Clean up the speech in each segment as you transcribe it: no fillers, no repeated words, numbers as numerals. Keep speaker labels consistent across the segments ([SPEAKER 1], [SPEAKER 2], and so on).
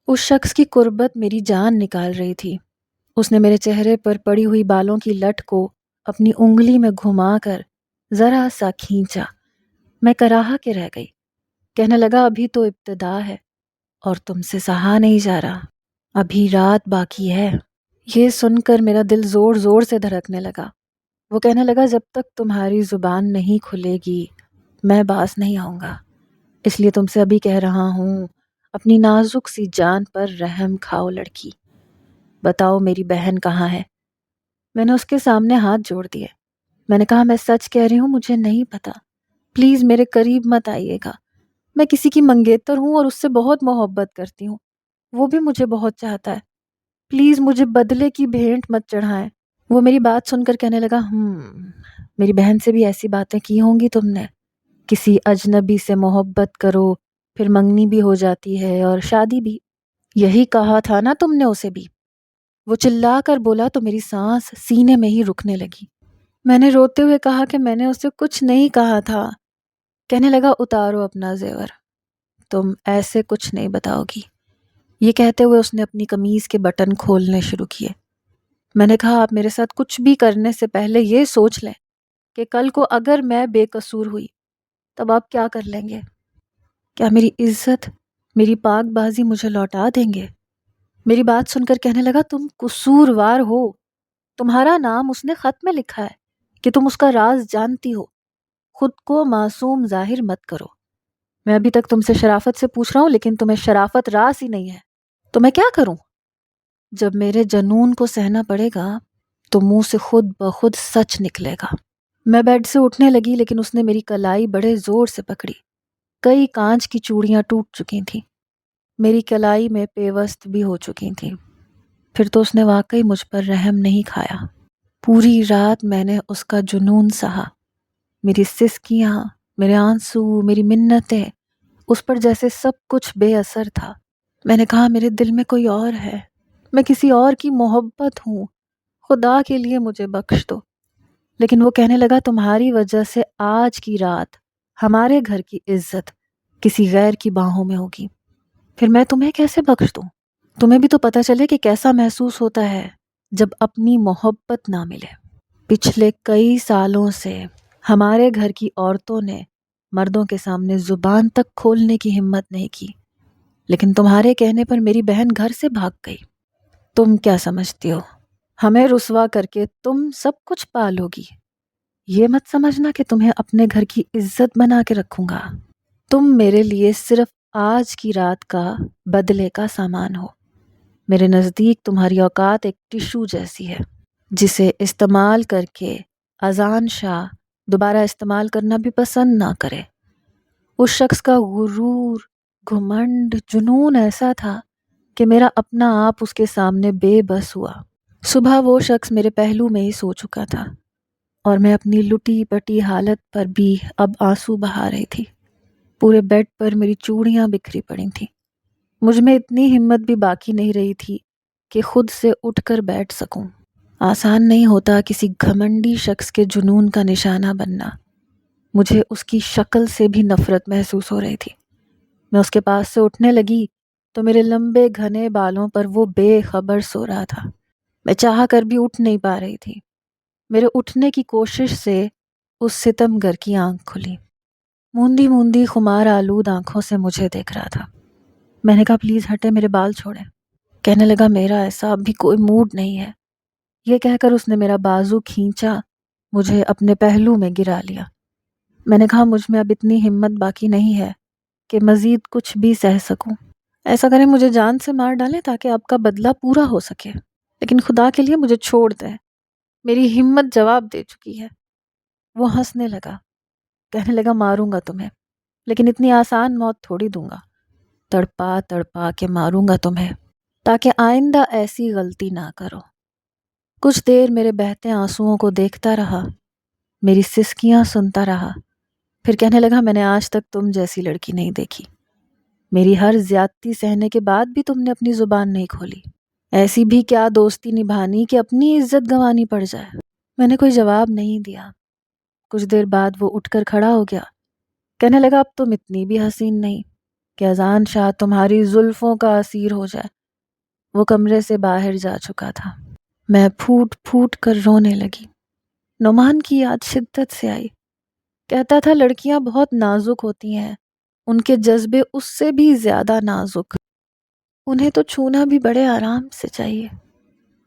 [SPEAKER 1] اس شخص کی قربت میری جان نکال رہی تھی۔ اس نے میرے چہرے پر پڑی ہوئی بالوں کی لٹ کو اپنی انگلی میں گھما کر ذرا سا کھینچا۔ میں کراہا کے رہ گئی۔ کہنے لگا ابھی تو ابتدا ہے اور تم سے سہا نہیں جا رہا، ابھی رات باقی ہے۔ یہ سن کر میرا دل زور زور سے دھڑکنے لگا۔ وہ کہنے لگا جب تک تمہاری زبان نہیں کھلے گی میں باز نہیں آؤں گا، اس لیے تم سے ابھی کہہ رہا ہوں اپنی نازک سی جان پر رحم کھاؤ لڑکی۔ بتاؤ میری بہن کہاں ہے؟ میں نے اس کے سامنے ہاتھ جوڑ دیے۔ میں نے کہا میں سچ کہہ رہی ہوں، مجھے نہیں پتا، پلیز میرے قریب مت آئیے گا۔ میں کسی کی منگیتر ہوں اور اس سے بہت محبت کرتی ہوں، وہ بھی مجھے بہت چاہتا ہے، پلیز مجھے بدلے کی بھیںٹ مت چڑھائیں۔ وہ میری بات سن کر کہنے لگا میری بہن سے بھی ایسی باتیں کی ہوں گی تم نے، کسی اجنبی سے محبت کرو پھر منگنی بھی ہو جاتی ہے اور شادی بھی، یہی کہا تھا نا تم نے اسے بھی؟ وہ چلا کر بولا تو میری سانس سینے میں ہی رکنے لگی۔ میں نے روتے ہوئے کہا کہ میں نے اسے کچھ نہیں کہا تھا۔ کہنے لگا اتارو اپنا زیور، تم ایسے کچھ نہیں بتاؤ گی۔ یہ کہتے ہوئے اس نے اپنی قمیض کے بٹن کھولنے شروع کیے۔ میں نے کہا آپ میرے ساتھ کچھ بھی کرنے سے پہلے یہ سوچ لیں کہ کل کو اگر میں بے قصور ہوئی تب آپ کیا کر لیں گے؟ کیا میری عزت، میری پاک بازی مجھے لوٹا دیں گے؟ میری بات سن کر کہنے لگا تم قصوروار ہو، تمہارا نام اس نے خط میں لکھا ہے کہ تم اس کا راز جانتی ہو، خود کو معصوم ظاہر مت کرو۔ میں ابھی تک تم سے شرافت سے پوچھ رہا ہوں لیکن تمہیں شرافت راس ہی نہیں ہے، تو میں کیا کروں؟ جب میرے جنون کو سہنا پڑے گا تو منہ سے خود بخود سچ نکلے گا۔ میں بیڈ سے اٹھنے لگی لیکن اس نے میری کلائی بڑے زور سے پکڑی۔ کئی کانچ کی چوڑیاں ٹوٹ چکی تھیں، میری کلائی میں پیوست بھی ہو چکی تھیں۔ پھر تو اس نے واقعی مجھ پر رحم نہیں کھایا۔ پوری رات میں نے اس کا جنون سہا، میری سسکیاں، میرے آنسو، میری منتیں، اس پر جیسے سب کچھ بے اثر تھا۔ میں نے کہا میرے دل میں کوئی اور ہے، میں کسی اور کی محبت ہوں، خدا کے لیے مجھے بخش دو۔ لیکن وہ کہنے لگا تمہاری وجہ سے آج کی رات ہمارے گھر کی عزت کسی غیر کی باہوں میں ہوگی، پھر میں تمہیں کیسے بخش دوں؟ تمہیں بھی تو پتہ چلے کہ کیسا محسوس ہوتا ہے جب اپنی محبت نہ ملے۔ پچھلے کئی سالوں سے ہمارے گھر کی عورتوں نے مردوں کے سامنے زبان تک کھولنے کی ہمت نہیں کی، لیکن تمہارے کہنے پر میری بہن گھر سے بھاگ گئی۔ تم کیا سمجھتی ہو ہمیں رسوا کر کے تم سب کچھ پالو گی؟ یہ مت سمجھنا کہ تمہیں اپنے گھر کی عزت بنا کے رکھوں گا۔ تم میرے لیے صرف آج کی رات کا بدلے کا سامان ہو۔ میرے نزدیک تمہاری اوقات ایک ٹشو جیسی ہے جسے استعمال کر کے اذان شاہ دوبارہ استعمال کرنا بھی پسند نہ کرے۔ اس شخص کا غرور، گھمنڈ، جنون ایسا تھا کہ میرا اپنا آپ اس کے سامنے بے بس ہوا۔ صبح وہ شخص میرے پہلو میں ہی سو چکا تھا اور میں اپنی لٹی پٹی حالت پر بھی اب آنسو بہا رہی تھی۔ پورے بیڈ پر میری چوڑیاں بکھری پڑی تھیں۔ مجھ میں اتنی ہمت بھی باقی نہیں رہی تھی کہ خود سے اٹھ کر بیٹھ سکوں۔ آسان نہیں ہوتا کسی گھمنڈی شخص کے جنون کا نشانہ بننا۔ مجھے اس کی شکل سے بھی نفرت محسوس ہو رہی تھی۔ میں اس کے پاس سے اٹھنے لگی تو میرے لمبے گھنے بالوں پر وہ بے خبر سو رہا تھا۔ میں چاہ کر بھی اٹھ نہیں پا رہی تھی۔ میرے اٹھنے کی کوشش سے اس ستم گر کی آنکھ کھلی۔ موندی موندی خمار آلود آنکھوں سے مجھے دیکھ رہا تھا۔ میں نے کہا پلیز ہٹے، میرے بال چھوڑیں۔ کہنے لگا میرا ایسا اب بھی کوئی موڈ نہیں ہے۔ یہ کہہ کر اس نے میرا بازو کھینچا، مجھے اپنے پہلو میں گرا لیا۔ میں نے کہا مجھ میں اب اتنی ہمت باقی نہیں ہے کہ مزید کچھ بھی سہ سکوں۔ ایسا کریں مجھے جان سے مار ڈالیں تاکہ آپ کا بدلہ پورا ہو سکے، لیکن خدا کے لیے مجھے چھوڑ دیں، میری ہمت جواب دے چکی ہے۔ وہ ہنسنے لگا، کہنے لگا ماروں گا تمہیں، لیکن اتنی آسان موت تھوڑی دوں گا، تڑپا تڑپا کے ماروں گا تمہیں تاکہ آئندہ ایسی غلطی نہ کرو۔ کچھ دیر میرے بہتے آنسوؤں کو دیکھتا رہا، میری سسکیاں سنتا رہا، پھر کہنے لگا میں نے آج تک تم جیسی لڑکی نہیں دیکھی۔ میری ہر زیادتی سہنے کے بعد بھی تم نے اپنی زبان نہیں کھولی۔ ایسی بھی کیا دوستی نبھانی کہ اپنی عزت گنوانی پڑ جائے؟ میں نے کوئی جواب نہیں دیا۔ کچھ دیر بعد وہ اٹھ کر کھڑا ہو گیا، کہنے لگا اب تم اتنی بھی حسین نہیں، کہ اذان شاہ تمہاری زلفوں کا اسیر ہو جائے۔ وہ کمرے سے باہر جا چکا تھا۔ میں پھوٹ پھوٹ کر رونے لگی۔ نعمان کی یاد شدت سے آئی۔ کہتا تھا لڑکیاں بہت نازک ہوتی ہیں، ان کے جذبے اس سے بھی زیادہ نازک، انہیں تو چھونا بھی بڑے آرام سے چاہیے۔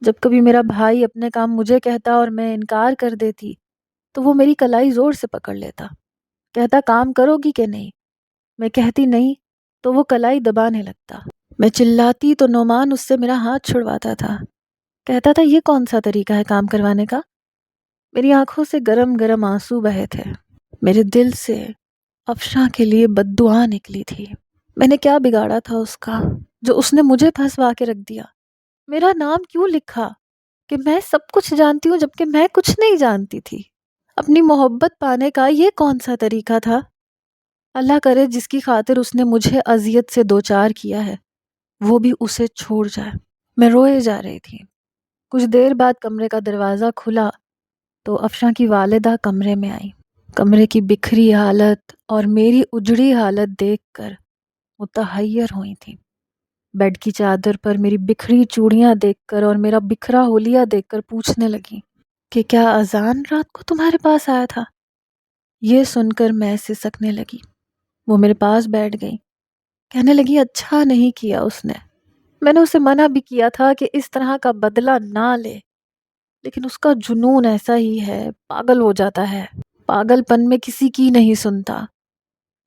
[SPEAKER 1] جب کبھی میرا بھائی اپنے کام مجھے کہتا اور میں انکار کر دیتی تو وہ میری کلائی زور سے پکڑ لیتا، کہتا کام کرو گی کہ نہیں؟ میں کہتی نہیں تو وہ کلائی دبانے لگتا۔ میں چلاتی تو نعمان اس سے میرا ہاتھ چھڑواتا تھا، کہتا تھا یہ کون سا طریقہ ہے کام کروانے کا؟ میری آنکھوں سے گرم گرم آنسو بہے تھے۔ میرے دل سے افشاں کے لیے بد دعا نکلی تھی۔ میں نے کیا بگاڑا تھا اس کا جو اس نے مجھے پھنسوا کے رکھ دیا؟ میرا نام کیوں لکھا کہ میں سب کچھ جانتی ہوں جبکہ میں کچھ نہیں جانتی تھی؟ اپنی محبت پانے کا یہ کون سا طریقہ تھا؟ اللہ کرے جس کی خاطر اس نے مجھے اذیت سے دوچار کیا ہے وہ بھی اسے چھوڑ جائے۔ میں روئے جا رہی تھی۔ کچھ دیر بعد کمرے کا دروازہ کھلا تو افشاں کی والدہ کمرے میں آئی۔ کمرے کی بکھری حالت اور میری اجڑی حالت دیکھ کر متحیر ہوئی تھی۔ بیڈ کی چادر پر میری بکھری چوڑیاں دیکھ کر اور میرا بکھرا حلیہ دیکھ کر پوچھنے لگی کہ کیا اذان رات کو تمہارے پاس آیا تھا؟ یہ سن کر میں سسکنے لگی۔ وہ میرے پاس بیٹھ گئی، کہنے لگی اچھا نہیں کیا اس نے، میں نے اسے منع بھی کیا تھا کہ اس طرح کا بدلہ نہ لے، لیکن اس کا جنون ایسا ہی ہے، پاگل ہو جاتا ہے، پاگل پن میں کسی کی نہیں سنتا۔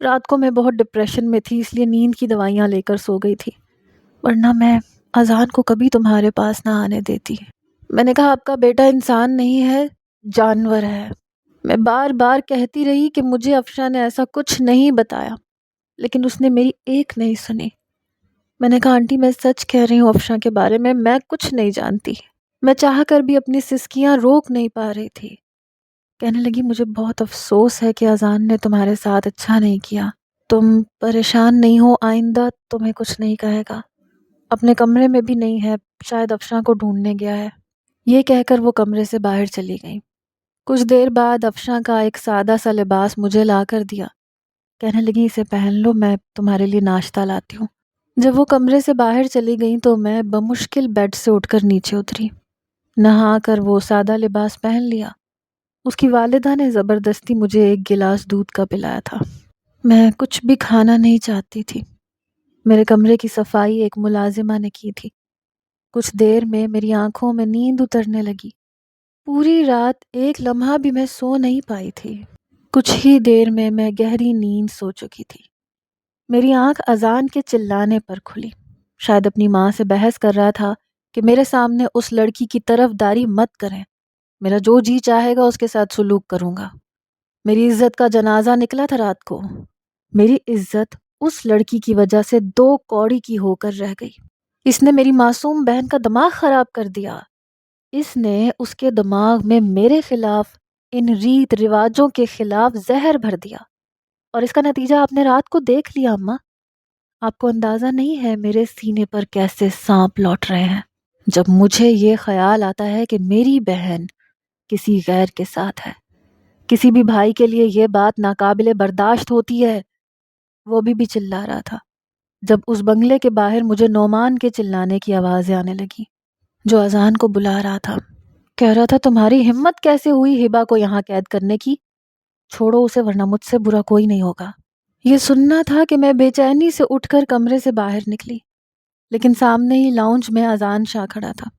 [SPEAKER 1] رات کو میں بہت ڈپریشن میں تھی اس لیے نیند کی دوائیاں لے کر سو گئی تھی، ورنہ میں اذان کو کبھی تمہارے پاس نہ آنے دیتی۔ میں نے کہا آپ کا بیٹا انسان نہیں ہے، جانور ہے۔ میں بار بار کہتی رہی کہ مجھے افشاں نے ایسا کچھ نہیں بتایا، لیکن اس نے میری ایک نہیں سنی۔ میں نے کہا آنٹی میں سچ کہہ رہی ہوں افشاں کے بارے میں کچھ نہیں جانتی۔ میں چاہ کر بھی اپنی سسکیاں روک نہیں پا رہی تھی۔ کہنے لگی مجھے بہت افسوس ہے کہ اذان نے تمہارے ساتھ اچھا نہیں کیا، تم پریشان نہیں ہو، آئندہ تمہیں کچھ نہیں کہے گا، اپنے کمرے میں بھی نہیں ہے، شاید افشاں کو ڈھونڈنے گیا ہے۔ یہ کہہ کر وہ کمرے سے باہر چلی گئی۔ کچھ دیر بعد افشاں کا ایک سادہ سا لباس مجھے لا کر دیا، کہنے لگی اسے پہن لو، میں تمہارے لیے ناشتہ لاتی ہوں۔ جب وہ کمرے سے باہر چلی گئیں تو میں بمشکل بیڈ سے اٹھ کر نیچے اتری۔ نہا کر وہ سادہ لباس پہن لیا۔ اس کی والدہ نے زبردستی مجھے ایک گلاس دودھ کا پلایا تھا۔ میں کچھ بھی کھانا نہیں چاہتی تھی۔ میرے کمرے کی صفائی ایک ملازمہ نے کی تھی۔ کچھ دیر میں میری آنکھوں میں نیند اترنے لگی۔ پوری رات ایک لمحہ بھی میں سو نہیں پائی تھی۔ کچھ ہی دیر میں گہری نیند سو چکی تھی۔ میری آنکھ اذان کے چلانے پر کھلی۔ شاید اپنی ماں سے بحث کر رہا تھا کہ میرے سامنے اس لڑکی کی طرف داری مت کریں، میرا جو جی چاہے گا اس کے ساتھ سلوک کروں گا۔ میری عزت کا جنازہ نکلا تھا رات کو۔ میری عزت اس لڑکی کی وجہ سے 2 کوڑی کی ہو کر رہ گئی۔ اس نے میری معصوم بہن کا دماغ خراب کر دیا۔ اس نے اس کے دماغ میں میرے خلاف، ان ریت رواجوں کے خلاف زہر بھر دیا، اور اس کا نتیجہ آپ نے رات کو دیکھ لیا اماں۔ آپ کو اندازہ نہیں ہے میرے سینے پر کیسے سانپ لوٹ رہے ہیں جب مجھے یہ خیال آتا ہے کہ میری بہن کسی غیر کے ساتھ ہے۔ کسی بھی بھائی کے لیے یہ بات ناقابل برداشت ہوتی ہے۔ وہ بھی چلا رہا تھا جب اس بنگلے کے باہر مجھے نعمان کے چلانے کی آوازیں آنے لگی، جو اذان کو بلا رہا تھا۔ کہہ رہا تھا تمہاری ہمت کیسے ہوئی ہبا کو یہاں قید کرنے کی؟ چھوڑو اسے ورنہ مجھ سے برا کوئی نہیں ہوگا۔ یہ سننا تھا کہ میں بے چینی سے اٹھ کر کمرے سے باہر نکلی، لیکن سامنے ہی لاؤنج میں اذان شاہ کھڑا تھا۔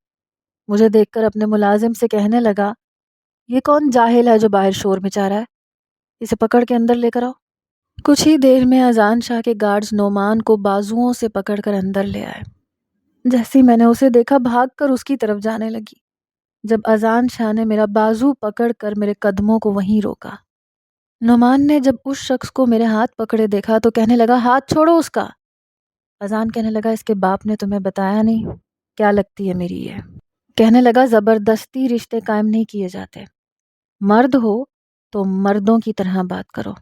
[SPEAKER 1] مجھے دیکھ کر اپنے ملازم سے کہنے لگا یہ کون جاہل ہے جو باہر شور مچا رہا ہے، اسے پکڑ کے اندر لے کر آؤ۔ کچھ ہی دیر میں اذان شاہ کے گارڈز نعمان کو بازوؤں سے پکڑ کر اندر لے آئے۔ جیسے میں نے اسے دیکھا بھاگ کر اس کی طرف جانے لگی، جب اذان شاہ نے میرا بازو پکڑ کر میرے قدموں کو وہیں روکا۔ نعمان نے جب اس شخص کو میرے ہاتھ پکڑے دیکھا تو کہنے لگا ہاتھ چھوڑو اس کا۔ اذان کہنے لگا اس کے باپ نے تمہیں بتایا نہیں؟ کیا لگتی ہے میری یہ؟ کہنے لگا زبردستی رشتے قائم نہیں کیے جاتے، مرد ہو تو مردوں کی طرح بات کرو،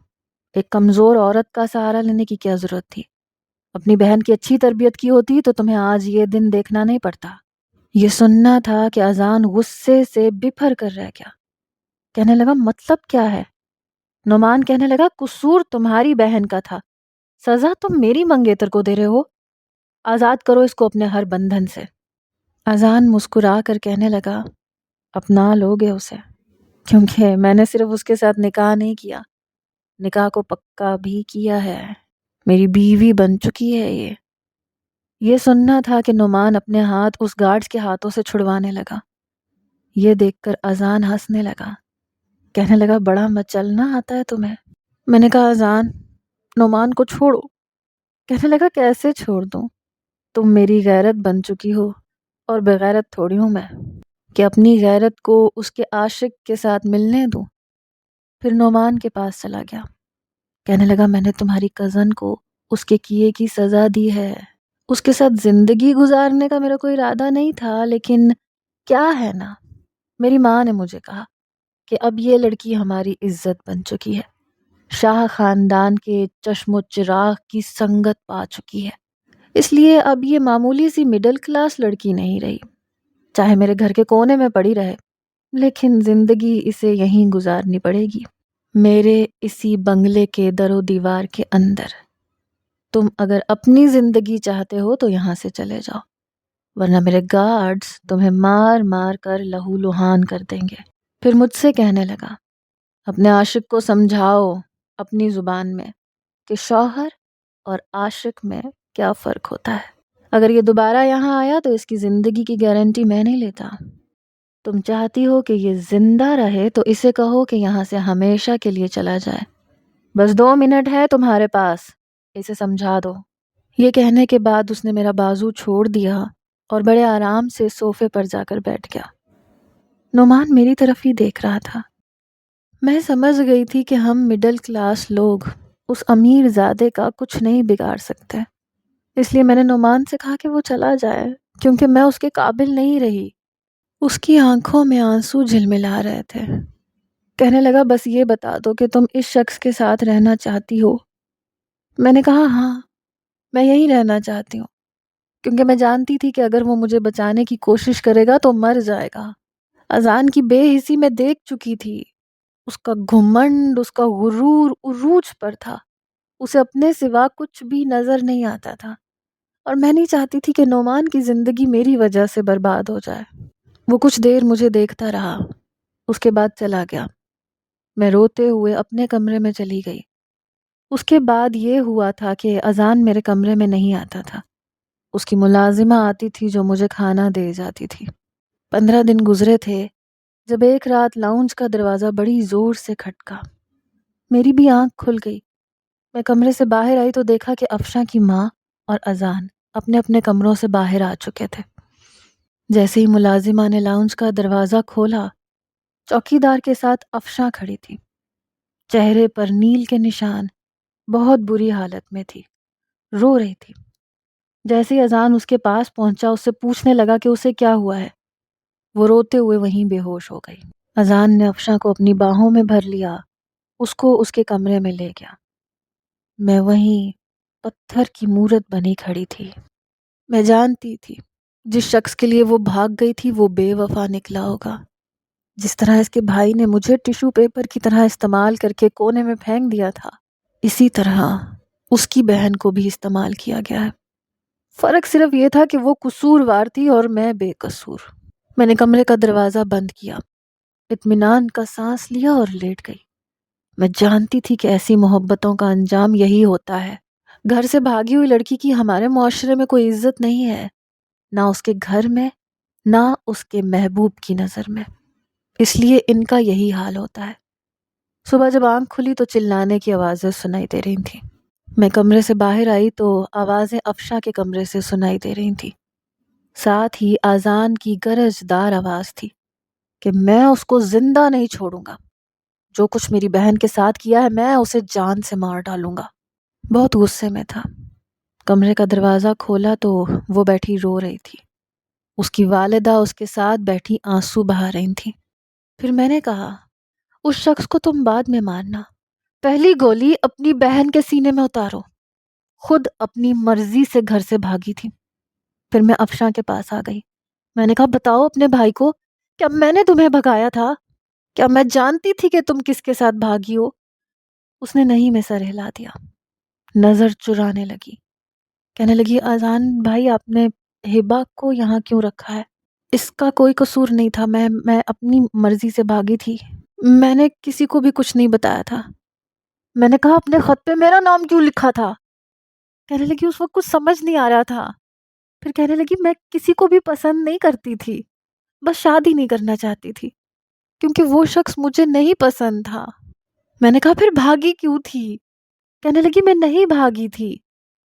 [SPEAKER 1] ایک کمزور عورت کا سہارا لینے کی کیا ضرورت تھی؟ اپنی بہن کی اچھی تربیت کی ہوتی تو تمہیں آج یہ دن دیکھنا نہیں پڑتا۔ یہ سننا تھا کہ اذان غصے سے بپھر کر رہ گیا۔ کہنے لگا مطلب کیا ہے؟ نعمان کہنے لگا قصور تمہاری بہن کا تھا، سزا تم میری منگیتر کو دے رہے ہو، آزاد کرو اس کو اپنے ہر بندھن سے۔ اذان مسکرا کر کہنے لگا، اپنا لوگے اسے، کیونکہ میں نے صرف اس کے ساتھ نکاح نہیں کیا، نکاح کو پکا بھی کیا ہے، میری بیوی بن چکی ہے یہ سننا تھا کہ نعمان اپنے ہاتھ اس گارڈز کے ہاتھوں سے چھڑوانے لگا۔ یہ دیکھ کر اذان ہنسنے لگا، کہنے لگا، بڑا مچلنا آتا ہے تمہیں۔ میں نے کہا، اذان نعمان کو چھوڑو۔ کہنے لگا، کیسے چھوڑ دوں؟ تم میری غیرت بن چکی ہو اور بغیرت تھوڑی ہوں میں کہ اپنی غیرت کو اس کے عاشق کے ساتھ ملنے دوں۔ پھر نعمان کے پاس چلا گیا، کہنے لگا، میں نے تمہاری کزن کو اس کے کیے کی سزا دی ہے، اس کے ساتھ زندگی گزارنے کا میرا کوئی ارادہ نہیں تھا، لیکن کیا ہے نا، میری ماں نے مجھے کہا کہ اب یہ لڑکی ہماری عزت بن چکی ہے، شاہ خاندان کے چشم و چراغ کی سنگت پا چکی ہے، اس لیے اب یہ معمولی سی مڈل کلاس لڑکی نہیں رہی، چاہے میرے گھر کے کونے میں پڑی رہے، لیکن زندگی اسے یہیں گزارنی پڑے گی، میرے اسی بنگلے کے در و دیوار کے اندر۔ تم اگر اپنی زندگی چاہتے ہو تو یہاں سے چلے جاؤ، ورنہ میرے گارڈز تمہیں مار مار کر لہو لہان کر دیں گے۔ پھر مجھ سے کہنے لگا، اپنے عاشق کو سمجھاؤ اپنی زبان میں کہ شوہر اور عاشق میں کیا فرق ہوتا ہے، اگر یہ دوبارہ یہاں آیا تو اس کی زندگی کی گارنٹی میں نہیں لیتا، تم چاہتی ہو کہ یہ زندہ رہے تو اسے کہو کہ یہاں سے ہمیشہ کے لیے چلا جائے، بس 2 منٹ ہے تمہارے پاس، اسے سمجھا دو۔ یہ کہنے کے بعد اس نے میرا بازو چھوڑ دیا اور بڑے آرام سے صوفے پر جا کر بیٹھ گیا۔ نعمان میری طرف ہی دیکھ رہا تھا۔ میں سمجھ گئی تھی کہ ہم مڈل کلاس لوگ اس امیر زادے کا کچھ نہیں بگاڑ سکتے، اس لیے میں نے نعمان سے کہا کہ وہ چلا جائے، کیونکہ میں اس کے قابل نہیں رہی۔ اس کی آنکھوں میں آنسو جھلملا رہے تھے۔ کہنے لگا، بس یہ بتا دو کہ تم اس شخص کے ساتھ رہنا چاہتی ہو۔ میں نے کہا، ہاں میں یہی رہنا چاہتی ہوں، کیونکہ میں جانتی تھی کہ اگر وہ مجھے بچانے کی کوشش کرے گا تو مر جائے گا۔ اذان کی بے حسی میں دیکھ چکی تھی، اس کا گھمنڈ، اس کا غرور عروج پر تھا، اسے اپنے سوا کچھ بھی نظر نہیں آتا تھا، اور میں نہیں چاہتی تھی کہ نعمان کی زندگی میری وجہ سے برباد ہو جائے۔ وہ کچھ دیر مجھے دیکھتا رہا، اس کے بعد چلا گیا۔ میں روتے ہوئے اپنے کمرے میں چلی گئی۔ اس کے بعد یہ ہوا تھا کہ اذان میرے کمرے میں نہیں آتا تھا، اس کی ملازمہ آتی تھی جو مجھے کھانا دے جاتی تھی۔ 15 دن گزرے تھے جب ایک رات لاؤنج کا دروازہ بڑی زور سے کھٹکا، میری بھی آنکھ کھل گئی۔ میں کمرے سے باہر آئی تو دیکھا کہ افشاں کی ماں اور اذان اپنے اپنے کمروں سے باہر آ چکے تھے۔ جیسے ہی ملازمہ نے لاؤنج کا دروازہ کھولا، چوکیدار کے ساتھ افشاں کھڑی تھی، چہرے پر نیل کے نشان، بہت بری حالت میں تھی، رو رہی تھی۔ جیسے ہی اذان اس کے پاس پہنچا، اس سے پوچھنے لگا کہ اسے کیا ہوا ہے۔ وہ روتے ہوئے وہیں بے ہوش ہو گئی۔ اذان نے افشاں کو اپنی باہوں میں بھر لیا، اس کو اس کے کمرے میں لے گیا۔ میں وہیں پتھر کی مورت بنی کھڑی تھی۔ میں جانتی تھی جس شخص کے لیے وہ بھاگ گئی تھی وہ بے وفا نکلا ہوگا، جس طرح اس کے بھائی نے مجھے ٹیشو پیپر کی طرح استعمال کر کے کونے میں پھینک دیا تھا، اسی طرح اس کی بہن کو بھی استعمال کیا گیا ہے۔ فرق صرف یہ تھا کہ وہ قصوروار تھی اور میں بے قصور۔ میں نے کمرے کا دروازہ بند کیا، اطمینان کا سانس لیا اور لیٹ گئی۔ میں جانتی تھی کہ ایسی محبتوں کا انجام یہی ہوتا ہے۔ گھر سے بھاگی ہوئی لڑکی کی ہمارے معاشرے میں کوئی عزت نہیں ہے، نہ اس کے گھر میں، نہ اس کے محبوب کی نظر میں، اس لیے ان کا یہی حال ہوتا ہے۔ صبح جب آنکھ کھلی تو چلانے کی آوازیں سنائی دے رہی تھیں۔ میں کمرے سے باہر آئی تو آوازیں افشاں کے کمرے سے سنائی دے رہی تھیں، ساتھ ہی اذان کی گرجدار آواز تھی کہ میں اس کو زندہ نہیں چھوڑوں گا، جو کچھ میری بہن کے ساتھ کیا ہے میں اسے جان سے مار ڈالوں گا۔ بہت غصے میں تھا۔ کمرے کا دروازہ کھولا تو وہ بیٹھی رو رہی تھی، اس کی والدہ اس کے ساتھ بیٹھی آنسو بہا رہی تھیں۔ پھر میں نے کہا، اس شخص کو تم بعد میں مارنا، پہلی گولی اپنی بہن کے سینے میں اتارو، خود اپنی مرضی سے گھر سے بھاگی تھی۔ پھر میں افشاں کے پاس آ گئی۔ میں نے کہا، بتاؤ اپنے بھائی کو، کیا میں نے تمہیں بھگایا تھا؟ کیا میں جانتی تھی کہ تم کس کے ساتھ بھاگی ہو؟ اس نے نہیں میں سر ہلا دیا۔ نظر چرانے لگی. کہنے لگی اذان بھائی آپ نے ہبا کو یہاں کیوں رکھا ہے؟ اس کا کوئی قصور نہیں تھا، میں اپنی مرضی سے بھاگی تھی، میں نے کسی کو بھی کچھ نہیں بتایا تھا. میں نے کہا اپنے خط پہ میرا نام کیوں لکھا تھا؟ کہنے لگی اس وقت کچھ سمجھ نہیں آ رہا تھا. پھر کہنے لگی میں کسی کو بھی پسند نہیں کرتی تھی، بس شادی نہیں کرنا چاہتی تھی کیونکہ وہ شخص مجھے نہیں پسند تھا. میں نے کہا پھر بھاگی کیوں تھی؟ کہنے لگی میں نہیں بھاگی تھی،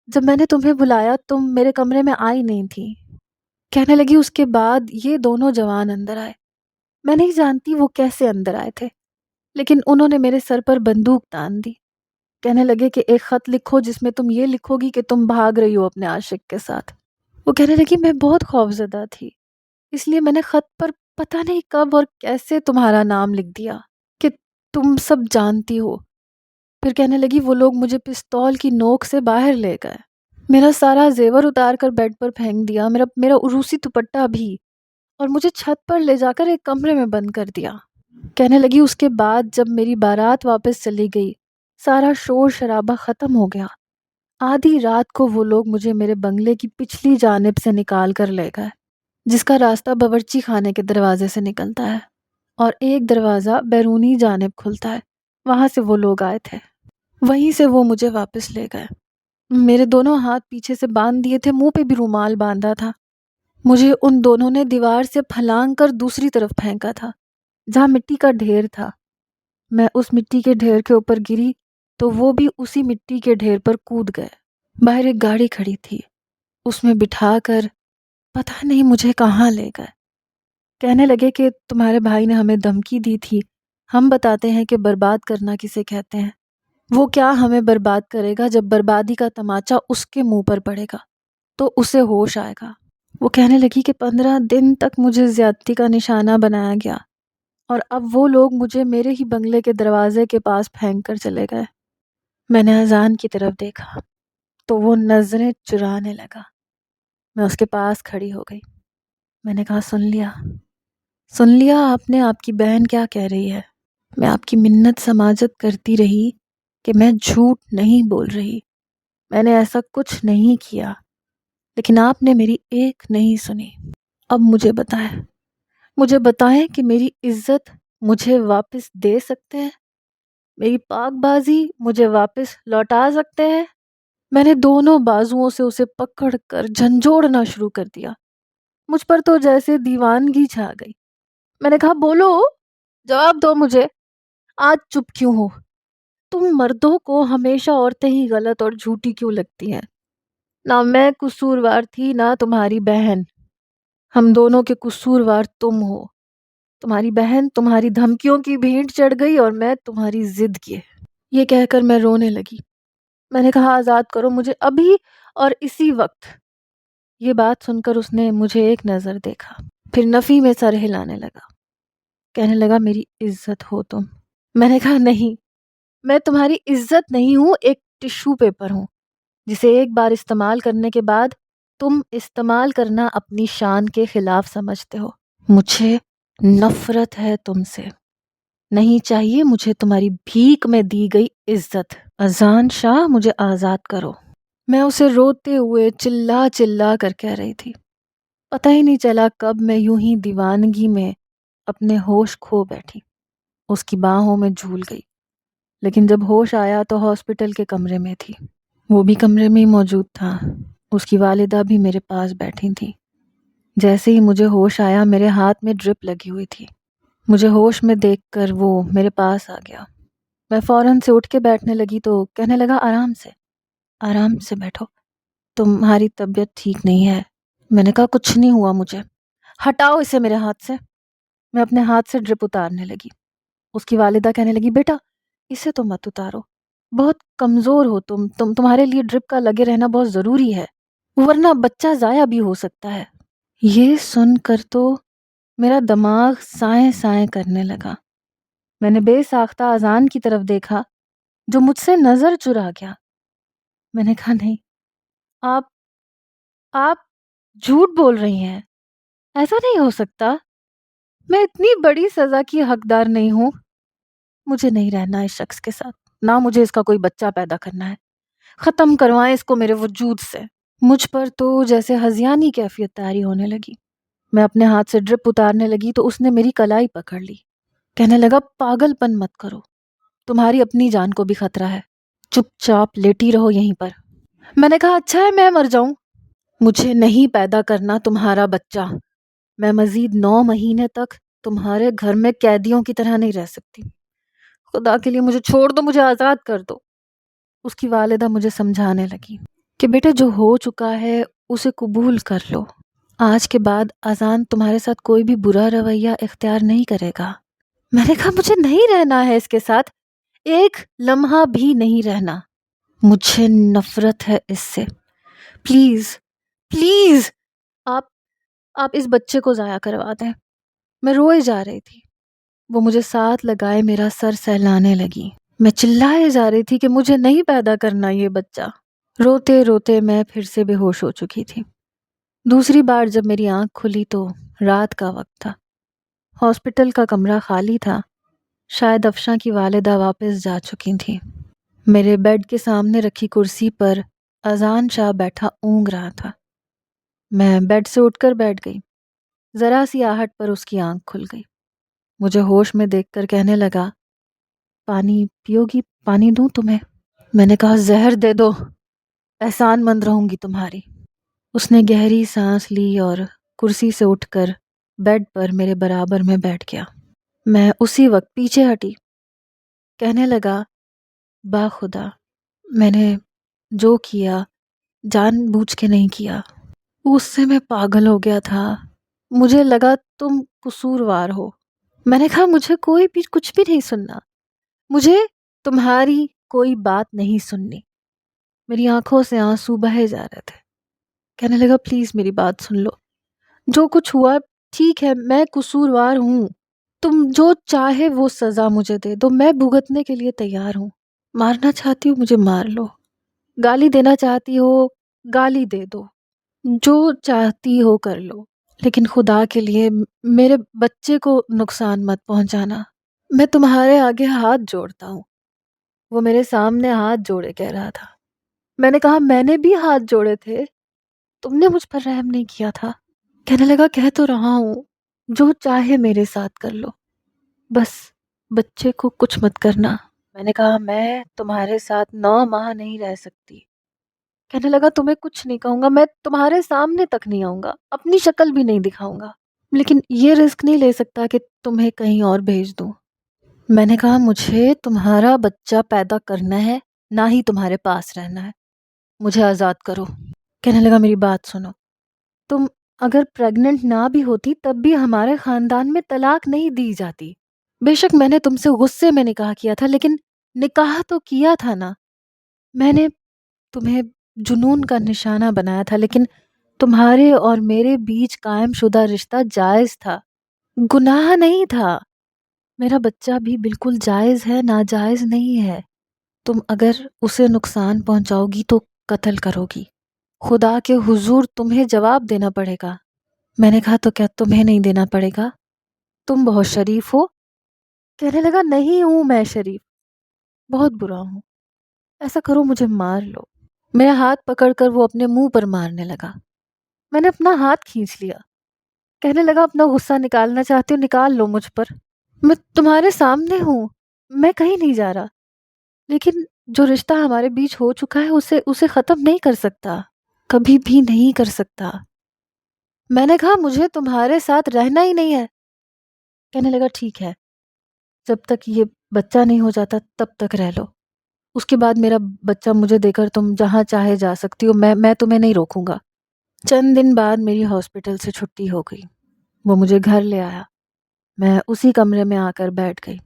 [SPEAKER 1] جب میں نے تمہیں بلایا تم میرے کمرے میں آئی نہیں تھی. کہنے لگی اس کے بعد یہ دونوں جوان اندر آئے. میں نہیں جانتی وہ کیسے اندر آئے تھے، لیکن انہوں نے میرے سر پر بندوق تان دی. کہنے لگے کہ ایک خط لکھو جس میں تم یہ لکھو گی کہ تم بھاگ رہی ہو اپنے عاشق کے ساتھ. وہ کہنے لگی میں بہت خوفزدہ تھی، اس لیے میں نے خط پر پتہ نہیں کب اور کیسے تمہارا نام لکھ دیا کہ تم سب جانتی ہو. پھر کہنے لگی وہ لوگ مجھے پستول کی نوک سے باہر لے گئے، میرا سارا زیور اتار کر بیڈ پر پھینک دیا، میرا عروسی دوپٹہ بھی، اور مجھے چھت پر لے جا کر ایک کمرے میں بند کر دیا. کہنے لگی اس کے بعد جب میری بارات واپس چلی گئی سارا شور شرابہ ختم ہو گیا. آدھی رات کو وہ لوگ مجھے میرے بنگلے کی پچھلی جانب سے نکال کر لے گئے، جس کا راستہ باورچی خانے کے دروازے سے نکلتا ہے اور ایک دروازہ بیرونی جانب کھلتا ہے. وہاں سے وہ لوگ آئے تھے، وہیں سے وہ مجھے واپس لے گئے. میرے دونوں ہاتھ پیچھے سے باندھ دیے تھے، منہ پہ بھی رومال باندھا تھا. مجھے ان دونوں نے دیوار سے پھلانگ کر دوسری طرف پھینکا تھا جہاں مٹی کا ڈھیر تھا. میں اس مٹی کے ڈھیر کے اوپر گری تو وہ بھی اسی مٹی کے ڈھیر پر کود گئے. باہر ایک گاڑی کھڑی تھی، اس میں بٹھا کر پتہ نہیں مجھے کہاں لے گئے. کہنے لگے کہ تمہارے بھائی نے ہمیں دھمکی دی تھی، ہم بتاتے ہیں کہ برباد کرنا کسے کہتے ہیں. وہ کیا ہمیں برباد کرے گا، جب بربادی کا تماچا اس کے منہ پر پڑے گا تو اسے ہوش آئے گا. وہ کہنے لگی کہ 15 دن تک مجھے زیادتی کا نشانہ بنایا گیا اور اب وہ لوگ مجھے میرے ہی بنگلے کے دروازے کے پاس پھینک کر چلے گئے. میں نے اذان کی طرف دیکھا تو وہ نظریں چرانے لگا. میں اس کے پاس کھڑی ہو گئی. میں نے کہا سن لیا آپ نے، آپ کی بہن کیا کہہ رہی ہے. میں آپ کی منت سماجت کرتی رہی کہ میں جھوٹ نہیں بول رہی، میں نے ایسا کچھ نہیں کیا، لیکن آپ نے میری ایک نہیں سنی. اب مجھے بتائیں کہ میری عزت مجھے واپس دے سکتے ہیں، میری پاک بازی مجھے واپس لوٹا سکتے ہیں. میں نے دونوں بازوؤں سے اسے پکڑ کر جھنجھوڑنا شروع کر دیا. مجھ پر تو جیسے دیوانگی چھا گئی. میں نے کہا بولو، جواب دو مجھے، آج چپ کیوں ہو؟ تم مردوں کو ہمیشہ عورتیں ہی غلط اور جھوٹی کیوں لگتی ہیں؟ نہ میں قصوروار تھی نہ تمہاری بہن، ہم دونوں کے قصوروار تم ہو. تمہاری بہن تمہاری دھمکیوں کی بھینٹ چڑھ گئی اور میں تمہاری ضد کی. یہ کہہ کر میں رونے لگی. میں نے کہا آزاد کرو مجھے ابھی اور اسی وقت. یہ بات سن کر اس نے مجھے ایک نظر دیکھا، پھر نفی میں سر ہلانے لگا. کہنے لگا میری عزت ہو تم. میں نے کہا نہیں، میں تمہاری عزت نہیں ہوں، ایک ٹشو پیپر ہوں جسے ایک بار استعمال کرنے کے بعد تم استعمال کرنا اپنی شان کے خلاف سمجھتے ہو. مجھے نفرت ہے تم سے، نہیں چاہیے مجھے تمہاری بھیک میں دی گئی عزت. اذان شاہ مجھے آزاد کرو. میں اسے روتے ہوئے چلا چلا کر کہہ رہی تھی. پتہ ہی نہیں چلا کب میں یوں ہی دیوانگی میں اپنے ہوش کھو بیٹھی، اس کی باہوں میں جھول گئی. لیکن جب ہوش آیا تو ہاسپٹل کے کمرے میں تھی، وہ بھی کمرے میں ہی موجود تھا. اس کی والدہ بھی میرے پاس بیٹھی تھی. جیسے ہی مجھے ہوش آیا میرے ہاتھ میں ڈرپ لگی ہوئی تھی. مجھے ہوش میں دیکھ کر وہ میرے پاس آ گیا. میں فوراً سے اٹھ کے بیٹھنے لگی تو کہنے لگا آرام سے بیٹھو، تمہاری طبیعت ٹھیک نہیں ہے. میں نے کہا کچھ نہیں ہوا مجھے، ہٹاؤ اسے میرے ہاتھ سے. میں اپنے ہاتھ سے ڈرپ اتارنے لگی. اس کی والدہ کہنے لگی بیٹا اسے تو مت اتارو، بہت کمزور ہو تمہارے لیے ڈرپ کا لگے رہنا بہت ضروری ہے، ورنہ بچہ ضائع بھی ہو سکتا ہے. یہ سن کر تو میرا دماغ سائیں سائیں کرنے لگا. میں نے بے ساختہ اذان کی طرف دیکھا جو مجھ سے نظر چرا گیا. میں نے کہا نہیں، آپ جھوٹ بول رہی ہیں، ایسا نہیں ہو سکتا، میں اتنی بڑی سزا کی حقدار نہیں ہوں. مجھے نہیں رہنا اس شخص کے ساتھ، نہ مجھے اس کا کوئی بچہ پیدا کرنا ہے. ختم کروائیں اس کو میرے وجود سے۔ مجھ پر تو جیسے ہذیانی کیفیت طاری ہونے لگی۔ میں اپنے ہاتھ سے ڈرپ اتارنے لگی تو اس نے میری کلائی پکڑ لی۔ کہنے لگا پاگل پن مت کرو، تمہاری اپنی جان کو بھی خطرہ ہے، چپ چاپ لیٹی رہو یہیں پر۔ میں نے کہا اچھا ہے میں مر جاؤں، مجھے نہیں پیدا کرنا تمہارا بچہ، میں مزید 9 مہینے تک تمہارے گھر میں قیدیوں کی طرح نہیں رہ سکتی، خدا کے لیے مجھے چھوڑ دو، مجھے آزاد کر دو۔ اس کی والدہ مجھے سمجھانے لگی کہ بیٹے جو ہو چکا ہے اسے قبول کر لو، آج کے بعد اذان تمہارے ساتھ کوئی بھی برا رویہ اختیار نہیں کرے گا۔ میں نے کہا مجھے نہیں رہنا ہے اس کے ساتھ، ایک لمحہ بھی نہیں رہنا، مجھے نفرت ہے اس سے، پلیز پلیز آپ آپ اس بچے کو ضائع کروا دیں۔ میں روئے جا رہی تھی، وہ مجھے ساتھ لگائے میرا سر سہلانے لگی، میں چلائے جا رہی تھی کہ مجھے نہیں پیدا کرنا یہ بچہ۔ روتے روتے میں پھر سے بے ہوش ہو چکی تھی۔ دوسری بار جب میری آنکھ کھلی تو رات کا وقت تھا، ہاسپٹل کا کمرہ خالی تھا، شاید افشاں کی والدہ واپس جا چکی تھی۔ میرے بیڈ کے سامنے رکھی کرسی پر اذان شاہ بیٹھا اونگ رہا تھا۔ میں بیڈ سے اٹھ کر بیٹھ گئی، ذرا سی آہٹ پر اس کی آنکھ کھل گئی، مجھے ہوش میں دیکھ کر کہنے لگا پانی پیو گی، پانی دوں تمہیں؟ میں نے کہا زہر دے دو، احسان مند رہوں گی تمہاری۔ اس نے گہری سانس لی اور کرسی سے اٹھ کر بیڈ پر میرے برابر میں بیٹھ گیا۔ میں اسی وقت پیچھے ہٹی، کہنے لگا باخدا میں نے جو کیا جان بوجھ کے نہیں کیا، اس سے میں پاگل ہو گیا تھا، مجھے لگا تم قصوروار ہو۔ میں نے کہا مجھے کوئی بھی کچھ بھی نہیں سننا، مجھے تمہاری کوئی بات نہیں سننی۔ میری آنکھوں سے آنسو بہے جا رہے تھے۔ کہنے لگا پلیز میری بات سن لو، جو کچھ ہوا ٹھیک ہے، میں قصوروار ہوں، تم جو چاہے وہ سزا مجھے دے دو، میں بھگتنے کے لیے تیار ہوں، مارنا چاہتی ہو مجھے مار لو، گالی دینا چاہتی ہو گالی دے دو، جو چاہتی ہو کر لو، لیکن خدا کے لیے میرے بچے کو نقصان مت پہنچانا، میں تمہارے آگے ہاتھ جوڑتا ہوں۔ وہ میرے سامنے ہاتھ جوڑے کہہ رہا تھا۔ میں نے کہا میں نے بھی ہاتھ جوڑے تھے، تم نے مجھ پر رحم نہیں کیا تھا۔ کہنے لگا کہہ تو رہا ہوں، جو چاہے میرے ساتھ کر لو، بس بچے کو کچھ مت کرنا۔ میں نے کہا میں تمہارے ساتھ 9 ماہ نہیں رہ سکتی۔ کہنے لگا تمہیں کچھ نہیں کہوں گا، میں تمہارے سامنے تک نہیں آؤں گا، اپنی شکل بھی نہیں دکھاؤں گا، لیکن یہ رسک نہیں لے سکتا کہ تمہیں کہیں اور بھیج دوں۔ میں نے کہا مجھے تمہارا بچہ پیدا کرنا ہے، نہ ہی تمہارے پاس رہنا ہے، مجھے آزاد کرو۔ کہنے لگا میری بات سنو، تم اگر پریگننٹ نہ بھی ہوتی تب بھی ہمارے خاندان میں طلاق نہیں دی جاتی۔ بے شک میں نے تم سے غصے میں نکاح کیا تھا، لیکن نکاح تو کیا تھا نا، میں نے تمہیں جنون کا نشانہ بنایا تھا، لیکن تمہارے اور میرے بیچ قائم شدہ رشتہ جائز تھا، گناہ نہیں تھا، میرا بچہ بھی بالکل جائز ہے، ناجائز نہیں ہے، تم اگر اسے نقصان پہنچاؤ گی تو قتل کرو گی، خدا کے حضور تمہیں جواب دینا پڑے گا۔ میں نے کہا تو کیا تمہیں نہیں دینا پڑے گا؟ تم بہت شریف ہو۔ کہنے لگا نہیں ہوں میں شریف، بہت برا ہوں، ایسا کرو مجھے مار لو۔ میرا ہاتھ پکڑ کر وہ اپنے منہ پر مارنے لگا، میں نے اپنا ہاتھ کھینچ لیا۔ کہنے لگا اپنا غصہ نکالنا چاہتی ہو نکال لو مجھ پر، میں تمہارے سامنے ہوں، میں کہیں نہیں جا رہا، لیکن جو رشتہ ہمارے بیچ ہو چکا ہے اسے ختم نہیں کر سکتا، کبھی بھی نہیں کر سکتا۔ میں نے کہا مجھے تمہارے ساتھ رہنا ہی نہیں ہے۔ کہنے لگا ٹھیک ہے، جب تک یہ بچہ نہیں ہو جاتا تب تک رہ لو، اس کے بعد میرا بچہ مجھے دے کر تم جہاں چاہے جا سکتی ہو، میں تمہیں نہیں روکوں گا۔ چند دن بعد میری ہاسپٹل سے چھٹی ہو گئی، وہ مجھے گھر لے آیا، میں اسی کمرے میں آ کر بیٹھ گئی۔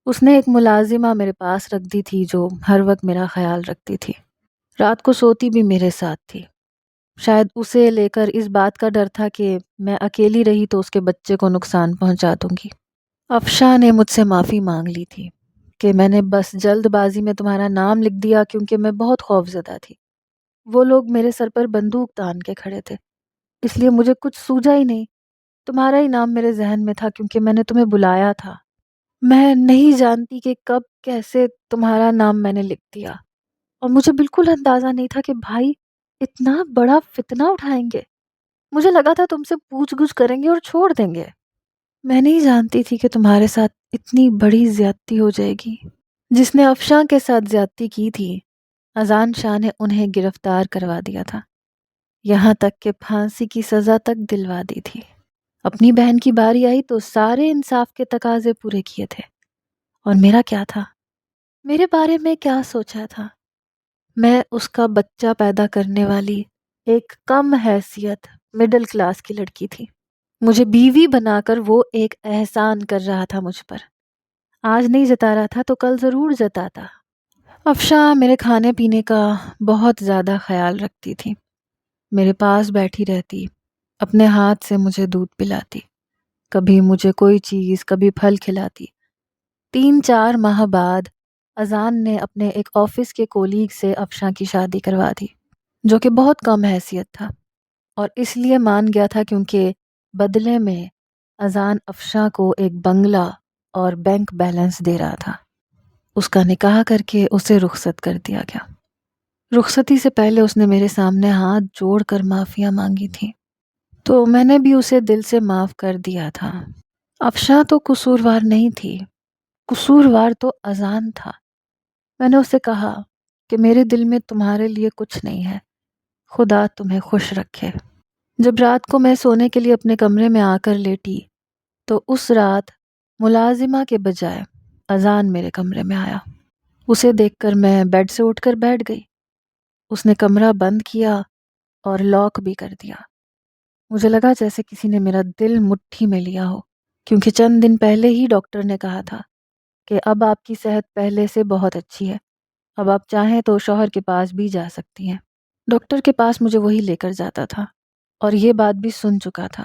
[SPEAKER 1] اس نے ایک ملازمہ میرے پاس رکھ دی تھی جو ہر وقت میرا خیال رکھتی تھی، رات کو سوتی بھی میرے ساتھ تھی، شاید اسے لے کر اس بات کا ڈر تھا کہ میں اکیلی رہی تو اس کے بچے کو نقصان پہنچا دوں گی۔ افشاں نے مجھ سے معافی مانگ لی تھی کہ میں نے بس جلد بازی میں تمہارا نام لکھ دیا کیونکہ میں بہت خوفزدہ تھی، وہ لوگ میرے سر پر بندوق تان کے کھڑے تھے، اس لیے مجھے کچھ سوجا ہی نہیں، تمہارا ہی نام میرے ذہن میں تھا کیونکہ میں نے تمہیں بلایا تھا، میں نہیں جانتی کہ کب کیسے تمہارا نام میں نے لکھ دیا، اور مجھے بالکل اندازہ نہیں تھا کہ بھائی اتنا بڑا فتنہ اٹھائیں گے۔ مجھے لگا تھا تم سے پوچھ گچھ کریں گے اور چھوڑ دیں گے۔ میں نہیں جانتی تھی کہ تمہارے ساتھ اتنی بڑی زیادتی ہو جائے گی۔ جس نے افشاں کے ساتھ زیادتی کی تھی، اذان شاہ نے انہیں گرفتار کروا دیا تھا، یہاں تک کہ پھانسی کی سزا تک دلوا دی تھی۔ اپنی بہن کی باری آئی تو سارے انصاف کے تقاضے پورے کیے تھے، اور میرا کیا تھا؟ میرے بارے میں کیا سوچا تھا؟ میں اس کا بچہ پیدا کرنے والی ایک کم حیثیت مڈل کلاس کی لڑکی تھی۔ مجھے بیوی بنا کر وہ ایک احسان کر رہا تھا مجھ پر۔ آج نہیں جتا رہا تھا تو کل ضرور جتاتا۔ افشاں میرے کھانے پینے کا بہت زیادہ خیال رکھتی تھی، میرے پاس بیٹھی رہتی، اپنے ہاتھ سے مجھے دودھ پلاتی، کبھی مجھے کوئی چیز، کبھی پھل کھلاتی۔ 3-4 ماہ بعد اذان نے اپنے ایک آفس کے کولیگ سے افشاں کی شادی کروا دی، جو کہ بہت کم حیثیت تھا، اور اس لیے مان گیا تھا کیونکہ بدلے میں اذان افشاں کو ایک بنگلہ اور بینک بیلنس دے رہا تھا۔ اس کا نکاح کر کے اسے رخصت کر دیا گیا۔ رخصتی سے پہلے اس نے میرے سامنے ہاتھ جوڑ کر معافیاں مانگی تھی، تو میں نے بھی اسے دل سے معاف کر دیا تھا۔ افشاں تو قصوروار نہیں تھی، قصوروار تو اذان تھا۔ میں نے اسے کہا کہ میرے دل میں تمہارے لیے کچھ نہیں ہے، خدا تمہیں خوش رکھے۔ جب رات کو میں سونے کے لیے اپنے کمرے میں آ کر لیٹی تو اس رات ملازمہ کے بجائے اذان میرے کمرے میں آیا۔ اسے دیکھ کر میں بیڈ سے اٹھ کر بیٹھ گئی۔ اس نے کمرہ بند کیا اور لاک بھی کر دیا۔ مجھے لگا جیسے کسی نے میرا دل مٹھی میں لیا ہو، کیونکہ چند دن پہلے ہی ڈاکٹر نے کہا تھا کہ اب آپ کی صحت پہلے سے بہت اچھی ہے، اب آپ چاہیں تو شوہر کے پاس بھی جا سکتی ہیں۔ ڈاکٹر کے پاس مجھے وہی لے کر جاتا تھا، اور یہ بات بھی سن چکا تھا۔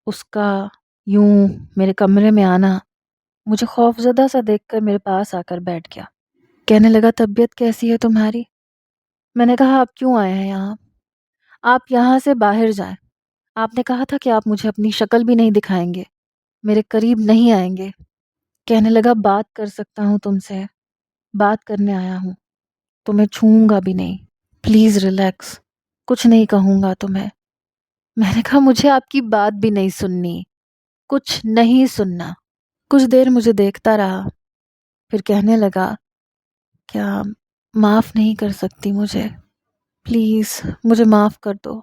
[SPEAKER 1] اس کا یوں میرے کمرے میں آنا مجھے خوفزدہ سا دیکھ کر میرے پاس آ کر بیٹھ گیا۔ کہنے لگا طبیعت کیسی ہے تمہاری؟ میں نے کہا آپ کیوں آئے ہیں یہاں؟ آپ یہاں سے باہر جائیں۔ آپ نے کہا تھا کہ آپ مجھے اپنی شکل بھی نہیں دکھائیں گے، میرے قریب نہیں آئیں گے۔ کہنے لگا بات کر سکتا ہوں تم سے، بات کرنے آیا ہوں، تمہیں چھوؤں گا بھی نہیں، پلیز ریلیکس، کچھ نہیں کہوں گا تمہیں۔ میں نے کہا مجھے آپ کی بات بھی نہیں سننی، کچھ نہیں سننا۔ کچھ دیر مجھے دیکھتا رہا، پھر کہنے لگا کیا معاف نہیں کر سکتی مجھے؟ پلیز مجھے معاف کر دو،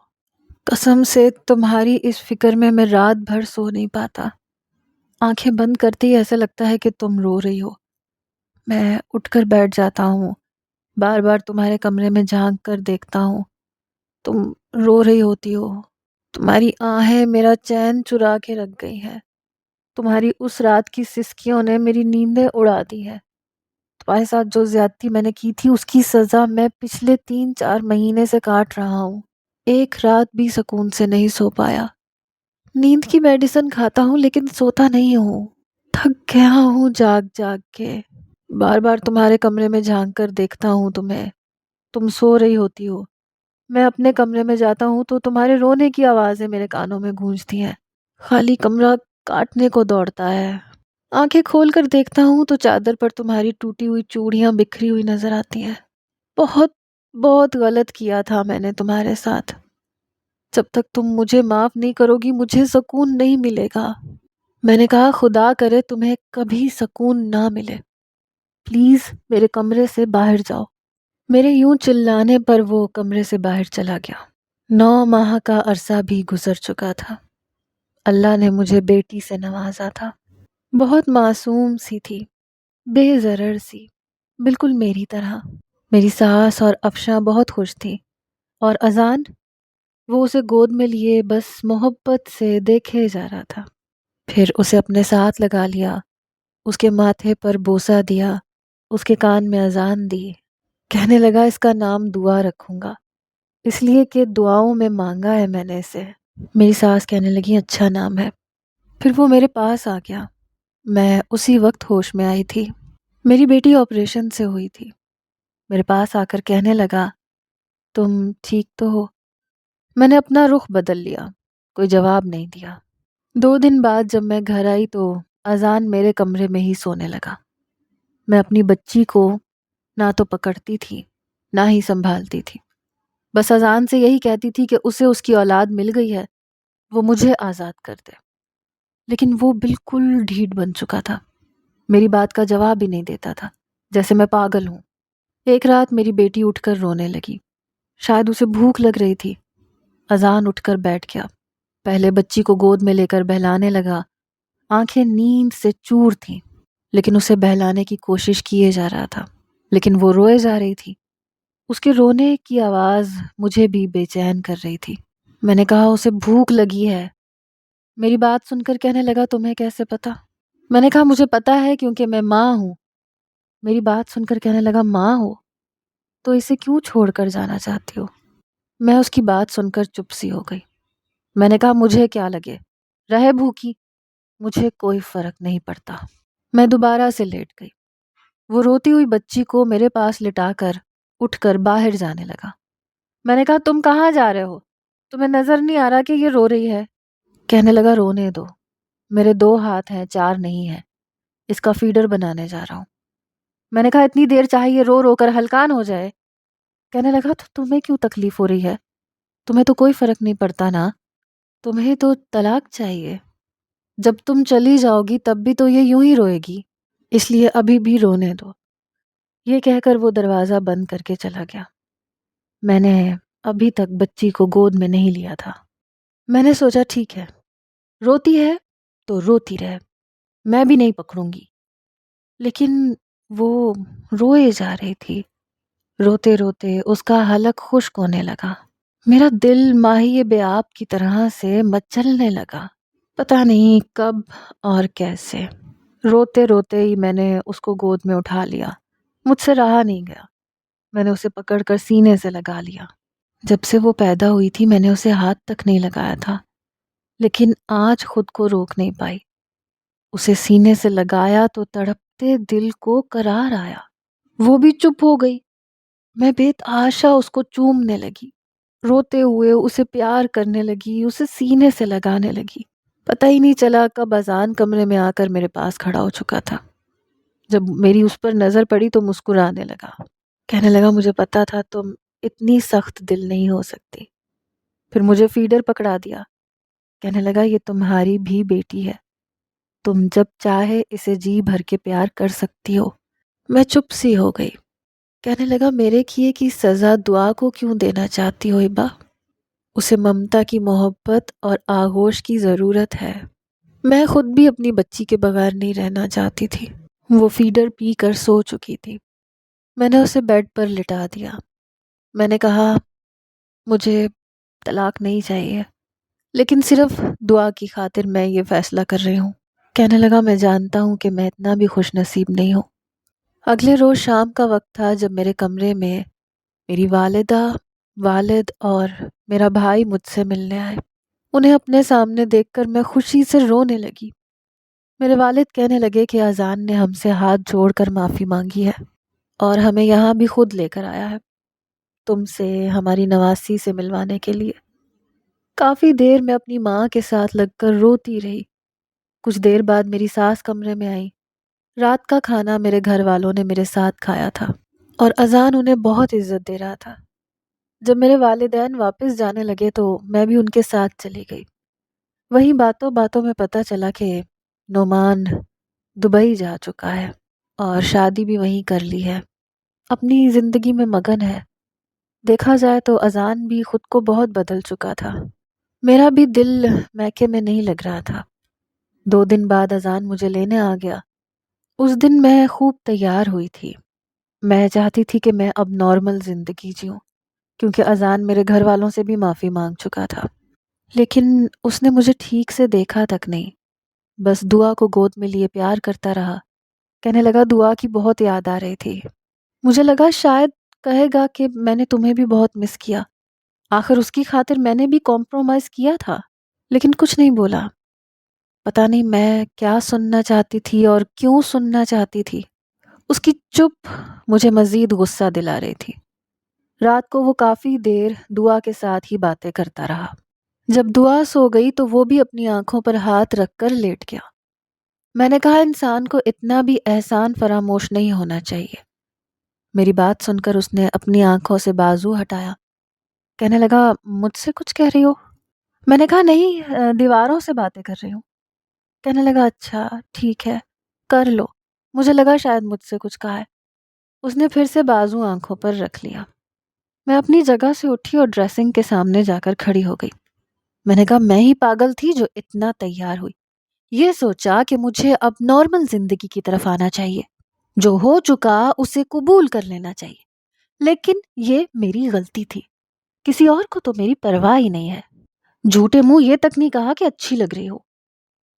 [SPEAKER 1] قسم سے تمہاری اس فکر میں رات بھر سو نہیں پاتا۔ آنکھیں بند کرتے ہی ایسا لگتا ہے کہ تم رو رہی ہو۔ میں اٹھ کر بیٹھ جاتا ہوں، بار بار تمہارے کمرے میں جھانک کر دیکھتا ہوں، تم رو رہی ہوتی ہو۔ تمہاری آہیں میرا چین چرا کے رکھ گئی ہیں، تمہاری اس رات کی سسکیوں نے میری نیندیں اڑا دی ہے۔ تمہارے ساتھ جو زیادتی میں نے کی تھی اس کی سزا میں پچھلے 3-4 مہینے سے کاٹ رہا ہوں۔ ایک رات بھی سکون سے نہیں سو پایا۔ نیند کی میڈیسن کھاتا ہوں لیکن سوتا نہیں ہوں، تھک گیا ہوں جاگ جاگ کے۔ بار بار تمہارے کمرے میں جھانک کر دیکھتا ہوں تمہیں، تم سو رہی ہوتی ہو۔ میں اپنے کمرے میں جاتا ہوں تو تمہارے رونے کی آوازیں میرے کانوں میں گونجتی ہیں، خالی کمرہ کاٹنے کو دوڑتا ہے۔ آنکھیں کھول کر دیکھتا ہوں تو چادر پر تمہاری ٹوٹی ہوئی چوڑیاں بکھری ہوئی نظر آتی ہیں۔ بہت بہت غلط کیا تھا میں نے تمہارے ساتھ۔ جب تک تم مجھے معاف نہیں کرو گی مجھے سکون نہیں ملے گا۔ میں نے کہا خدا کرے تمہیں کبھی سکون نہ ملے، پلیز میرے کمرے سے باہر جاؤ۔ میرے یوں چلانے پر وہ کمرے سے باہر چلا گیا۔ 9 ماہ کا عرصہ بھی گزر چکا تھا۔ اللہ نے مجھے بیٹی سے نوازا تھا، بہت معصوم سی تھی، بے ضرر سی، بالکل میری طرح۔ میری ساس اور افشاں بہت خوش تھی، اور اذان، وہ اسے گود میں لیے بس محبت سے دیکھے جا رہا تھا۔ پھر اسے اپنے ساتھ لگا لیا، اس کے ماتھے پر بوسہ دیا، اس کے کان میں اذان دی۔ کہنے لگا اس کا نام دعا رکھوں گا، اس لیے کہ دعاؤں میں مانگا ہے میں نے اسے۔ میری ساس کہنے لگی اچھا نام ہے۔ پھر وہ میرے پاس آ گیا، میں اسی وقت ہوش میں آئی تھی۔ میری بیٹی آپریشن سے ہوئی تھی۔ میرے پاس آ کر کہنے لگا تم ٹھیک تو ہو؟ میں نے اپنا رخ بدل لیا، کوئی جواب نہیں دیا۔ 2 دن بعد جب میں گھر آئی تو اذان میرے کمرے میں ہی سونے لگا۔ میں اپنی بچی کو نہ تو پکڑتی تھی نہ ہی سنبھالتی تھی، بس اذان سے یہی کہتی تھی کہ اسے اس کی اولاد مل گئی ہے، وہ مجھے آزاد کر دے۔ لیکن وہ بالکل ڈھیٹ بن چکا تھا، میری بات کا جواب ہی نہیں دیتا تھا، جیسے میں پاگل ہوں۔ ایک رات میری بیٹی اٹھ کر رونے لگی، شاید اسے بھوک لگ رہی تھی۔ اذان اٹھ کر بیٹھ گیا، پہلے بچی کو گود میں لے کر بہلانے لگا، آنکھیں نیند سے چور تھیں، لیکن اسے بہلانے کی کوشش کیے جا رہا تھا، لیکن وہ روئے جا رہی تھی۔ اس کے رونے کی آواز مجھے بھی بے چین کر رہی تھی۔ میں نے کہا اسے بھوک لگی ہے۔ میری بات سن کر کہنے لگا تمہیں کیسے پتا؟ میں نے کہا مجھے پتا ہے کیونکہ میں ماں ہوں۔ میری بات سن کر کہنے لگا ماں ہو تو اسے کیوں چھوڑ کر جانا چاہتی ہو؟ میں اس کی بات سن کر چپ سی ہو گئی۔ میں نے کہا مجھے کیا لگے، رہے بھوکی، مجھے کوئی فرق نہیں پڑتا۔ میں دوبارہ سے لیٹ گئی۔ وہ روتی ہوئی بچی کو میرے پاس لٹا کر اٹھ کر باہر جانے لگا۔ میں نے کہا تم کہاں جا رہے ہو؟ تمہیں نظر نہیں آ رہا کہ یہ رو رہی ہے؟ کہنے لگا رونے دو، میرے 2 ہاتھ ہیں 4 نہیں ہیں، اس کا فیڈر بنانے جا رہا ہوں۔ میں نے کہا اتنی دیر چاہیے رو رو کر ہلکان ہو جائے۔ کہنے لگا تو تمہیں کیوں تکلیف ہو رہی ہے؟ تمہیں تو کوئی فرق نہیں پڑتا نا، تمہیں تو طلاق چاہیے، جب تم چلی جاؤ گی تب بھی تو یہ یوں ہی روئے گی، اس لیے ابھی بھی رونے دو۔ یہ کہہ کر وہ دروازہ بند کر کے چلا گیا۔ میں نے ابھی تک بچی کو گود میں نہیں لیا تھا۔ میں نے سوچا ٹھیک ہے، روتی ہے تو روتی رہے، میں بھی نہیں پکڑوں گی۔ لیکن وہ روئے جا رہی تھی، روتے روتے اس کا حلق خشک ہونے لگا۔ میرا دل ماہی بے آب کی طرح سے مچلنے لگا، پتہ نہیں کب اور کیسے۔ روتے روتے ہی میں نے اس کو گود میں اٹھا لیا، مجھ سے رہا نہیں گیا، میں نے اسے پکڑ کر سینے سے لگا لیا۔ جب سے وہ پیدا ہوئی تھی میں نے اسے ہاتھ تک نہیں لگایا تھا، لیکن آج خود کو روک نہیں پائی، اسے سینے سے لگایا تو تڑپتے دل کو قرار آیا۔ وہ بھی چپ ہو گئی۔ میں بے تحاشا اس کو چومنے لگی، روتے ہوئے اسے پیار کرنے لگی، اسے سینے سے لگانے لگی۔ پتہ ہی نہیں چلا کب اذان کمرے میں آ کر میرے پاس کھڑا ہو چکا تھا۔ جب میری اس پر نظر پڑی تو مسکرانے لگا، کہنے لگا مجھے پتا تھا تم اتنی سخت دل نہیں ہو سکتی۔ پھر مجھے فیڈر پکڑا دیا، کہنے لگا یہ تمہاری بھی بیٹی ہے، تم جب چاہے اسے جی بھر کے پیار کر سکتی ہو۔ میں چپ سی ہو گئی۔ کہنے لگا میرے کیے کی سزا دعا کو کیوں دینا چاہتی ہو ہبا؟ اسے ممتا کی محبت اور آغوش کی ضرورت ہے، میں خود بھی اپنی بچی کے بغیر نہیں رہنا چاہتی تھی۔ وہ فیڈر پی کر سو چکی تھی، میں نے اسے بیڈ پر لٹا دیا۔ میں نے کہا مجھے طلاق نہیں چاہیے، لیکن صرف دعا کی خاطر میں یہ فیصلہ کر رہی ہوں۔ کہنے لگا میں جانتا ہوں کہ میں اتنا بھی خوش نصیب نہیں ہوں۔ اگلے روز شام کا وقت تھا جب میرے کمرے میں میری والدہ، والد اور میرا بھائی مجھ سے ملنے آئے۔ انہیں اپنے سامنے دیکھ کر میں خوشی سے رونے لگی۔ میرے والد کہنے لگے کہ اذان نے ہم سے ہاتھ جوڑ کر معافی مانگی ہے اور ہمیں یہاں بھی خود لے کر آیا ہے، تم سے ہماری نواسی سے ملوانے کے لیے۔ کافی دیر میں اپنی ماں کے ساتھ لگ کر روتی رہی۔ کچھ دیر بعد میری ساس کمرے میں آئی۔ رات کا کھانا میرے گھر والوں نے میرے ساتھ کھایا تھا اور اذان انہیں بہت عزت دے رہا تھا۔ جب میرے والدین واپس جانے لگے تو میں بھی ان کے ساتھ چلی گئی۔ وہیں باتوں باتوں میں پتہ چلا کہ نعمان دبئی جا چکا ہے اور شادی بھی وہیں کر لی ہے، اپنی زندگی میں مگن ہے۔ دیکھا جائے تو اذان بھی خود کو بہت بدل چکا تھا۔ میرا بھی دل میکے میں نہیں لگ رہا تھا۔ 2 دن بعد اذان مجھے لینے آ گیا۔ اس دن میں خوب تیار ہوئی تھی، میں چاہتی تھی کہ میں اب نارمل زندگی جیوں، کیونکہ اذان میرے گھر والوں سے بھی معافی مانگ چکا تھا۔ لیکن اس نے مجھے ٹھیک سے دیکھا تک نہیں، بس دعا کو گود میں لیے پیار کرتا رہا۔ کہنے لگا دعا کی بہت یاد آ رہی تھی، مجھے لگا شاید کہے گا کہ میں نے تمہیں بھی بہت مس کیا، آخر اس کی خاطر میں نے بھی کمپرومائز کیا تھا، لیکن کچھ نہیں بولا۔ پتہ نہیں میں کیا سننا چاہتی تھی اور کیوں سننا چاہتی تھی۔ اس کی چپ مجھے مزید غصہ دلا رہی تھی۔ رات کو وہ کافی دیر دعا کے ساتھ ہی باتیں کرتا رہا۔ جب دعا سو گئی تو وہ بھی اپنی آنکھوں پر ہاتھ رکھ کر لیٹ گیا۔ میں نے کہا انسان کو اتنا بھی احسان فراموش نہیں ہونا چاہیے۔ میری بات سن کر اس نے اپنی آنکھوں سے بازو ہٹایا، کہنے لگا مجھ سے کچھ کہہ رہی ہو؟ میں نے کہا نہیں، دیواروں سے باتیں کر رہی ہوں۔ کہنے لگا اچھا ٹھیک ہے، کر لو، مجھے لگا شاید مجھ سے کچھ کہا ہے۔ اس نے پھر سے بازو آنکھوں پر رکھ لیا۔ میں اپنی جگہ سے اٹھی اور ڈریسنگ کے سامنے جا کر کھڑی ہو گئی۔ میں نے کہا میں ہی پاگل تھی جو اتنا تیار ہوئی، یہ سوچا کہ مجھے اب نارمل زندگی کی طرف آنا چاہیے، جو ہو چکا اسے قبول کر لینا چاہیے، لیکن یہ میری غلطی تھی، کسی اور کو تو میری پرواہ ہی نہیں ہے۔ جھوٹے منہ یہ تک نہیں کہا کہ اچھی لگ رہی ہو۔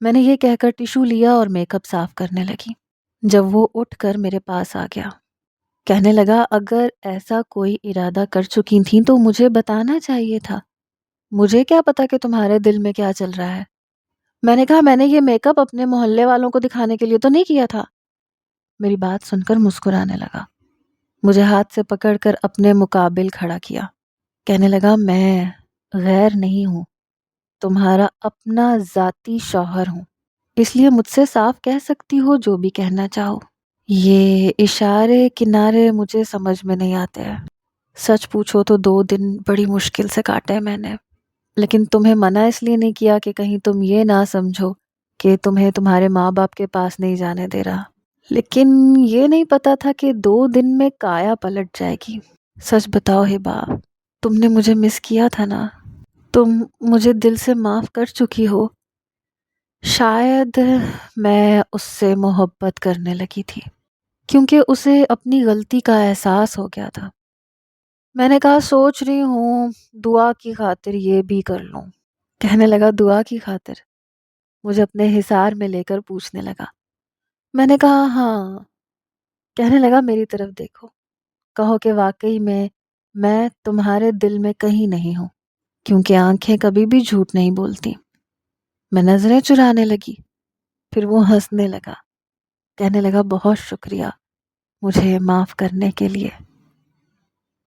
[SPEAKER 1] میں نے یہ کہہ کر ٹیشو لیا اور میک اپ صاف کرنے لگی، جب وہ اٹھ کر میرے پاس آ گیا، کہنے لگا اگر ایسا کوئی ارادہ کر چکی تھیں تو مجھے بتانا چاہیے تھا، مجھے کیا پتا کہ تمہارے دل میں کیا چل رہا ہے۔ میں نے کہا میں نے یہ میک اپ اپنے محلے والوں کو دکھانے کے لیے تو نہیں کیا تھا۔ میری بات سن کر مسکرانے لگا، مجھے ہاتھ سے پکڑ کر اپنے مقابل کھڑا کیا، کہنے لگا میں غیر نہیں ہوں، تمہارا اپنا ذاتی شوہر ہوں، اس لیے مجھ سے صاف کہہ سکتی ہو جو بھی کہنا چاہو۔ یہ اشارے کنارے مجھے سمجھ میں نہیں آتے ہیں، سچ پوچھو تو 2 دن بڑی مشکل سے کاٹے میں نے، لیکن تمہیں منع اس لیے نہیں کیا کہ کہیں تم یہ نہ سمجھو کہ تمہیں تمہارے ماں باپ کے پاس نہیں جانے دے رہا، لیکن یہ نہیں پتا تھا کہ 2 دن میں کایا پلٹ جائے گی۔ سچ بتاؤ ہبا، تم نے مجھے مس کیا تھا نا؟ تم مجھے دل سے معاف کر چکی ہو؟ شاید میں اس سے محبت کرنے لگی تھی کیونکہ اسے اپنی غلطی کا احساس ہو گیا تھا۔ میں نے کہا سوچ رہی ہوں دعا کی خاطر یہ بھی کر لوں۔ کہنے لگا دعا کی خاطر؟ مجھے اپنے حصار میں لے کر پوچھنے لگا۔ میں نے کہا ہاں۔ کہنے لگا میری طرف دیکھو، کہو کہ واقعی میں تمہارے دل میں کہیں نہیں ہوں، کیونکہ آنکھیں کبھی بھی جھوٹ نہیں بولتی۔ میں نظریں چرانے لگی، پھر وہ ہنسنے لگا، کہنے لگا بہت شکریہ مجھے معاف کرنے کے لیے۔